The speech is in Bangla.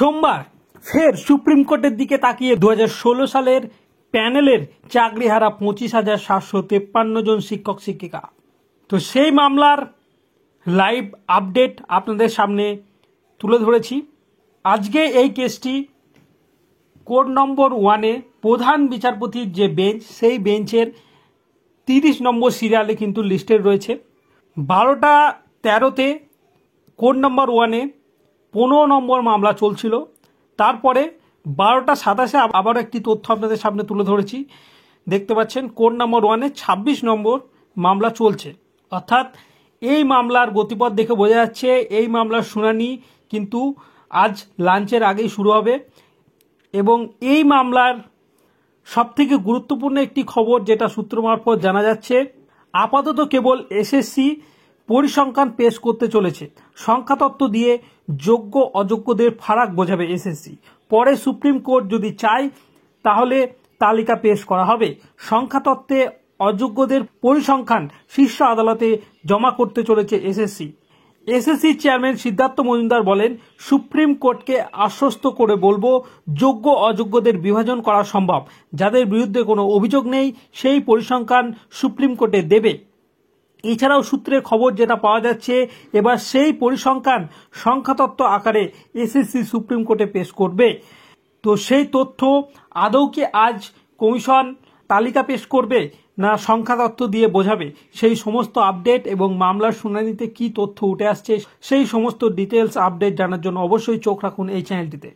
সোমবার ফের সুপ্রিম কোর্টের দিকে তাকিয়ে 2016 সালের প্যানেলের চাকরিহারা 25,753 জন শিক্ষক শিক্ষিকা। তো সেই মামলার লাইভ আপডেট আপনাদের সামনে তুলে ধরেছি। আজকে এই কেসটি কোর্ট নম্বর 1-এ প্রধান বিচারপতির যে বেঞ্চ, সেই বেঞ্চের 30 নম্বর সিরিয়ালে কিন্তু লিস্টেড রয়েছে। 12টা 13-তে কোর্ট নম্বর 1-এ 15 নম্বর মামলা চলছিল। তারপরে 12টা 27-এ আবারও একটি তথ্য আপনাদের সামনে তুলে ধরেছি। দেখতে পাচ্ছেন কোর্ট নম্বর 1-এ 26 নম্বর মামলা চলছে। অর্থাৎ এই মামলার গতিপথ দেখে বোঝা যাচ্ছে এই মামলার শুনানি কিন্তু আজ লাঞ্চের আগেই শুরু হবে। এবং এই মামলার সবথেকে গুরুত্বপূর্ণ একটি খবর যেটা সূত্র মারফত জানা যাচ্ছে, আপাতত কেবল এসএসসি পরিসংখ্যান পেশ করতে চলেছে। সংখ্যাতত্ত্ব দিয়ে যোগ্য অযোগ্যদের ফারাক বোঝাবে এসএসসি। পরে সুপ্রিম কোর্ট যদি চায় তাহলে তালিকা পেশ করা হবে। সংখ্যাতত্ত্বে অযোগ্যদের পরিসংখ্যান শীর্ষ আদালতে জমা করতে চলেছে SSC. SSC chairman Siddhartha Majumdar বলেন, সুপ্রিম কোর্টকে আশ্বস্ত করে বলবো, যোগ্য অযোগ্যদের বিভাজন করা সম্ভব। যাদের বিরুদ্ধে কোনো অভিযোগ নেই সেই পরিসংখ্যান সুপ্রিম কোর্টে দেবে। এছাড়াও সূত্রের খবর যেটা পাওয়া যাচ্ছে, এবার সেই পরিসংখ্যান সংখ্যাতত্ত্ব আকারে এসএসসি সুপ্রিম কোর্টে পেশ করবে। তো সেই তথ্য আদৌ কি আজ কমিশন তালিকা পেশ করবে না সংখ্যাতত্ত্ব দিয়ে বোঝাবে, সেই সমস্ত আপডেট এবং মামলার শুনানিতে কি তথ্য উঠে আসছে সেই সমস্ত ডিটেলস আপডেট জানার জন্য অবশ্যই চোখ রাখুন এই চ্যানেলটিতে।